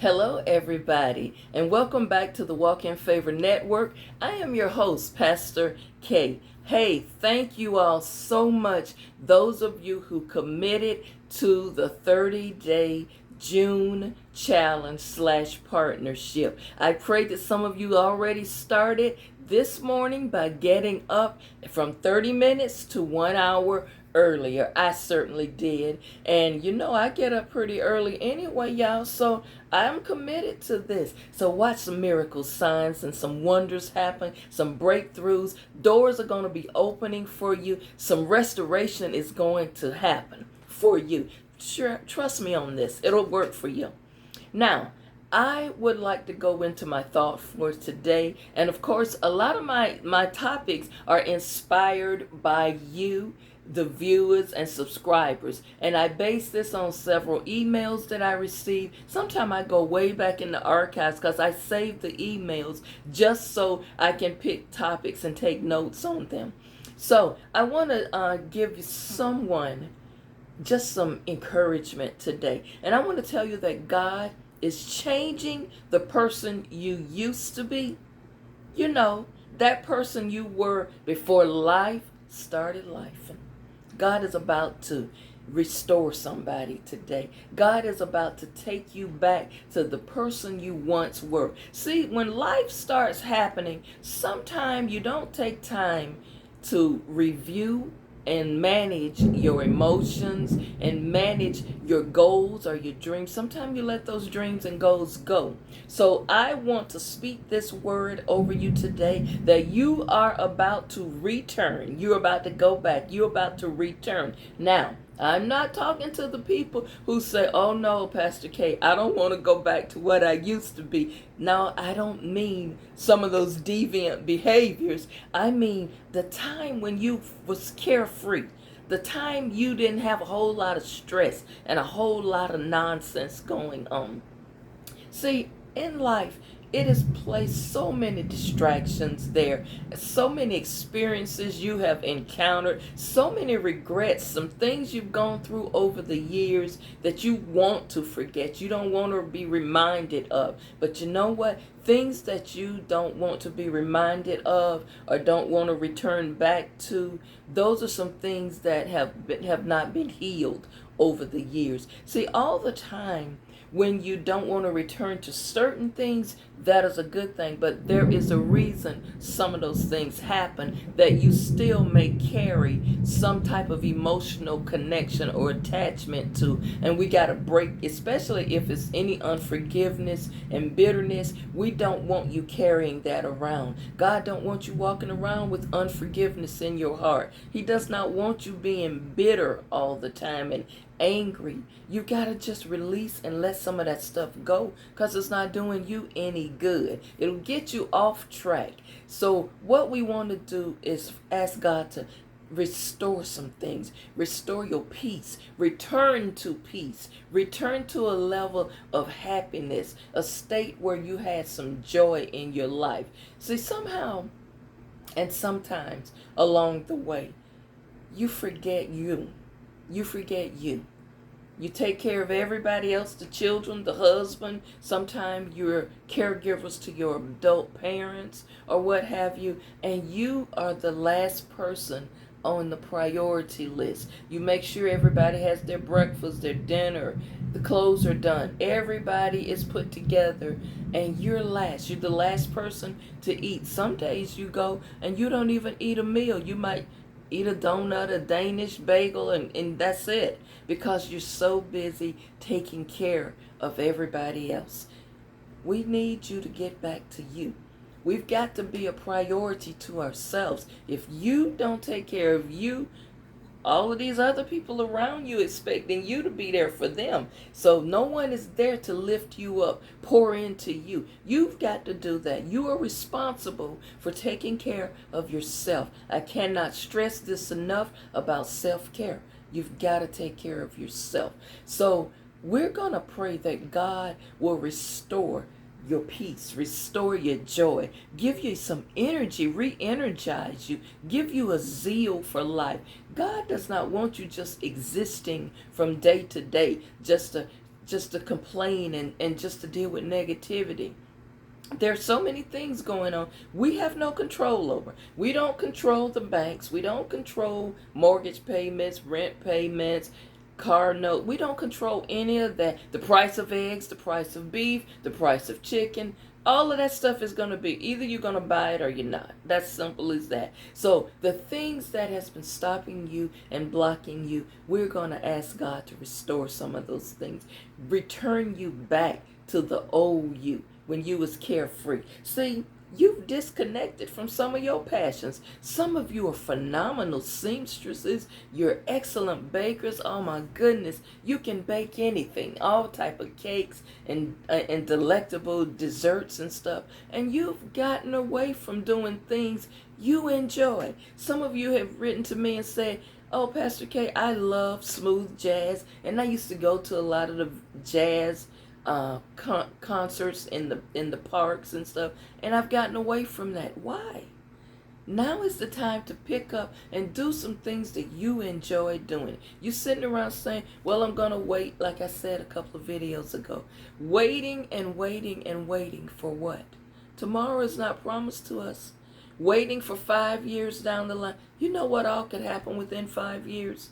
Hello, everybody, and welcome back to the Walk in Favor Network. I am your host, Pastor K. Hey, thank you all so much, those of you who committed to the 30-day June challenge / partnership. I pray that some of you already started this morning by getting up from 30 minutes to 1 hour earlier. I certainly did. And I get up pretty early anyway, y'all. So I'm committed to this. So watch some miracles, signs, and some wonders happen, some breakthroughs. Doors are going to be opening for you. Some restoration is going to happen for you. Sure, trust me on this. It'll work for you. Now, I would like to go into my thought for today. And of course, a lot of my topics are inspired by you, the viewers and subscribers. And I base this on several emails that I received. Sometimes I go way back in the archives because I save the emails just so I can pick topics and take notes on them. So I want to give you just some encouragement today. And I want to tell you that God is changing the person you used to be. That person you were before life started life. God is about to restore somebody today. God is about to take you back to the person you once were. See, when life starts happening, sometimes you don't take time to review and manage your emotions and manage your goals or your dreams. Sometimes you let those dreams and goals go. So I want to speak this word over you today that you are about to return. You're about to go back. You're about to return. Now, I'm not talking to the people who say, oh no, Pastor K, I don't want to go back to what I used to be. No, I don't mean some of those deviant behaviors. I mean the time when you was carefree. The time you didn't have a whole lot of stress and a whole lot of nonsense going on. See, in life, it has placed so many distractions there, so many experiences you have encountered, so many regrets, some things you've gone through over the years that you want to forget. You don't want to be reminded of. But you know what? Things that you don't want to be reminded of or don't want to return back to, those are some things that have not been healed over the years. See, all the time, when you don't want to return to certain things, that is a good thing. But there is a reason some of those things happen that you still may carry some type of emotional connection or attachment to. And we got to break, especially if it's any unforgiveness and bitterness. We don't want you carrying that around. God don't want you walking around with unforgiveness in your heart. He does not want you being bitter all the time and angry. You gotta just release and let some of that stuff go, because it's not doing you any good. It'll get you off track. So what we want to do is ask God to restore some things. Restore your peace. Return to peace. Return to a level of happiness, a state where you had some joy in your life. See, somehow and sometimes along the way, you forget you. You forget you. You take care of everybody else, the children, the husband. Sometimes you're caregivers to your adult parents or what have you. And you are the last person on the priority list. You make sure everybody has their breakfast, their dinner, the clothes are done. Everybody is put together and you're last. You're the last person to eat. Some days you go and you don't even eat a meal. You might eat a donut, a Danish bagel, and that's it, because you're so busy taking care of everybody else. We need you to get back to you. We've got to be a priority to ourselves. If you don't take care of you, all of these other people around you expecting you to be there for them. So no one is there to lift you up, pour into you. You've got to do that. You are responsible for taking care of yourself. I cannot stress this enough about self-care. You've got to take care of yourself. So we're going to pray that God will restore your peace, restore your joy, give you some energy, re-energize you, give you a zeal for life. God does not want you just existing from day to day, just to just to complain and just to deal with negativity. There's so many things going on we have no control over. We don't control the banks. We don't control mortgage payments, rent payments, car note. We don't control any of that. The price of eggs, the price of beef, the price of chicken. All of that stuff is going to be either you're going to buy it or you're not. That's simple as that. So the things that has been stopping you and blocking you, we're going to ask God to restore some of those things. Return you back to the old you when you was carefree. See, you've disconnected from some of your passions. Some of you are phenomenal seamstresses. You're excellent bakers. Oh my goodness, you can bake anything, all type of cakes and delectable desserts and stuff. And you've gotten away from doing things you enjoy. Some of you have written to me and said, "Oh, Pastor K, I love smooth jazz, and I used to go to a lot of the jazz concerts in the parks and stuff, and I've gotten away from that." Why? Now is the time to pick up and do some things that you enjoy doing. You sitting around saying, "Well, I'm gonna wait," like I said a couple of videos ago. Waiting and waiting and waiting for what? Tomorrow is not promised to us. Waiting for 5 years down the line. You know what all could happen within 5 years?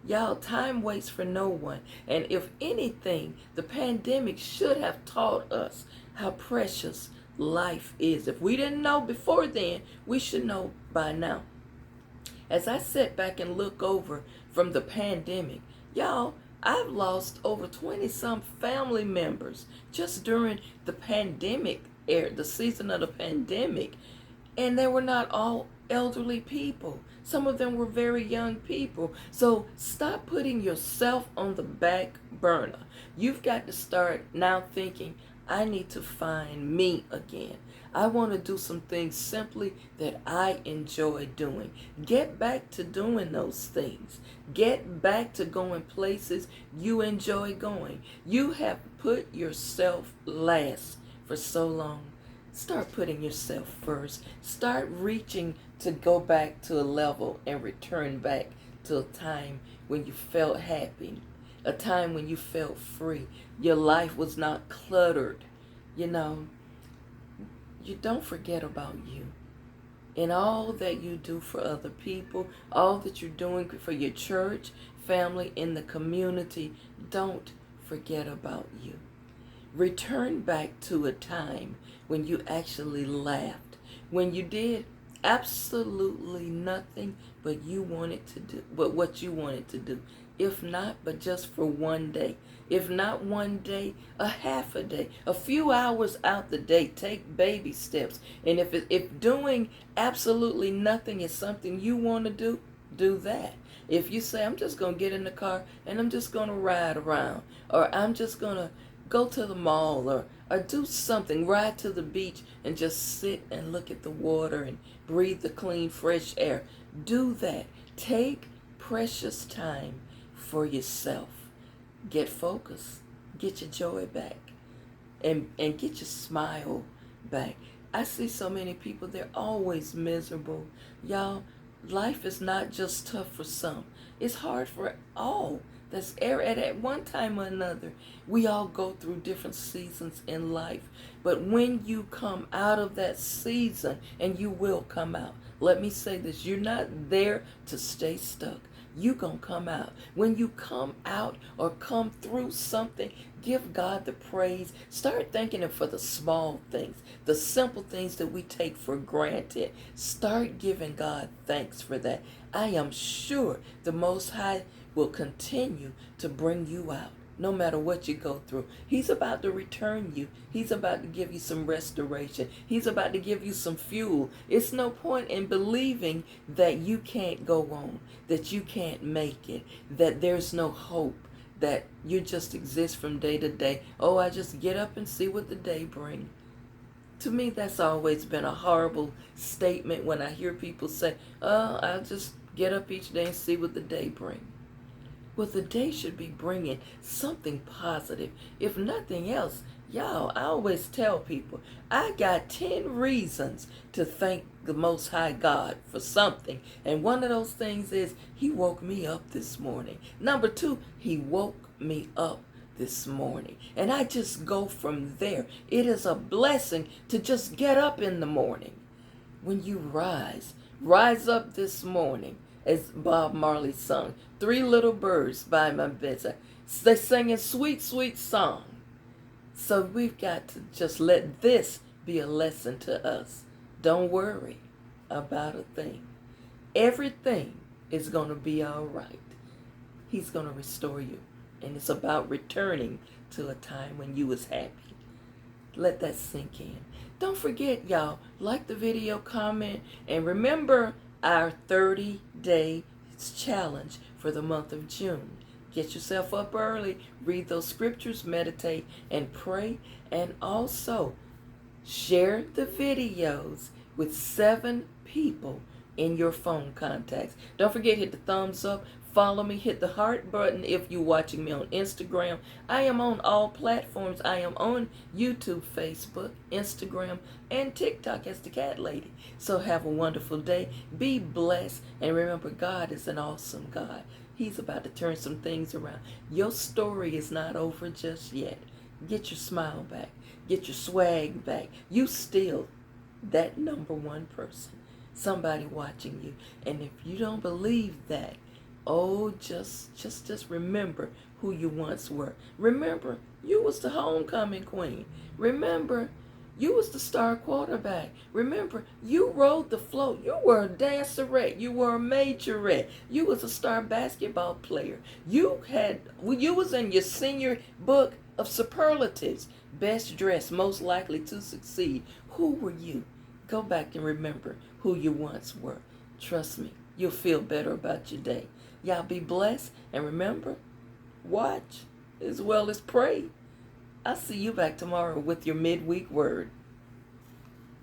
Y'all, time waits for no one. And if anything, the pandemic should have taught us how precious life is. If we didn't know before then, we should know by now. As I sit back and look over from the pandemic, y'all, I've lost over 20 some family members just during the pandemic era, the season of the pandemic. And they were not all elderly people. Some of them were very young people. So stop putting yourself on the back burner. You've got to start now thinking, I need to find me again. I want to do some things simply that I enjoy doing. Get back to doing those things. Get back to going places you enjoy going. You have put yourself last for so long. Start putting yourself first. Start reaching to go back to a level and return back to a time when you felt happy, a time when you felt free. Your life was not cluttered. You know, you don't forget about you. In all that you do for other people, all that you're doing for your church, family, in the community, don't forget about you. Return back to a time when you actually laughed, when you did absolutely nothing but you wanted to do, but what you wanted to do. If not, but just for one day. If not one day, a half a day, a few hours out the day. Take baby steps. And if doing absolutely nothing is something you want to do, do that. If you say, "I'm just going to get in the car and I'm just going to ride around," or "I'm just going to go to the mall," or do something, ride to the beach and just sit and look at the water and breathe the clean, fresh air. Do that. Take precious time for yourself. Get focused. Get your joy back. And get your smile back. I see so many people, they're always miserable. Y'all, life is not just tough for some. It's hard for all. That's at one time or another. We all go through different seasons in life. But when you come out of that season, and you will come out, let me say this, you're not there to stay stuck. You're going to come out. When you come out or come through something, give God the praise. Start thanking Him for the small things, the simple things that we take for granted. Start giving God thanks for that. I am sure the Most High will continue to bring you out. No matter what you go through, He's about to return you. He's about to give you some restoration. He's about to give you some fuel. It's no point in believing that you can't go on, that you can't make it, that there's no hope, that you just exist from day to day. Oh, I just get up and see what the day brings. To me, that's always been a horrible statement when I hear people say, "Oh, I'll just get up each day and see what the day brings." Well, the day should be bringing something positive. If nothing else, y'all, I always tell people, I got 10 reasons to thank the Most High God for something. And one of those things is He woke me up this morning. Number 2, He woke me up this morning. And I just go from there. It is a blessing to just get up in the morning. When you rise up this morning, as Bob Marley sung, Three Little Birds by my bedside. They sing a sweet, sweet song. So we've got to just let this be a lesson to us. Don't worry about a thing. Everything is going to be all right. He's going to restore you. And it's about returning to a time when you was happy. Let that sink in. Don't forget, y'all, like the video, comment, and remember our 30-day challenge for the month of June. Get yourself up early, read those scriptures, meditate, and pray. And also, share the videos with 7 people in your phone contacts. Don't forget, hit the thumbs up. Follow me. Hit the heart button if you're watching me on Instagram. I am on all platforms. I am on YouTube, Facebook, Instagram, and TikTok as the Cat Lady. So have a wonderful day. Be blessed. And remember, God is an awesome God. He's about to turn some things around. Your story is not over just yet. Get your smile back. Get your swag back. You still that number one person. Somebody watching you. And if you don't believe that, oh, just remember who you once were. Remember, you was the homecoming queen. Remember, you was the star quarterback. Remember, you rode the float. You were a dancerette. You were a majorette. You was a star basketball player. You was in your senior book of superlatives. Best dressed, most likely to succeed. Who were you? Go back and remember who you once were. Trust me, you'll feel better about your day. Y'all be blessed, and remember, watch as well as pray. I'll see you back tomorrow with your midweek word.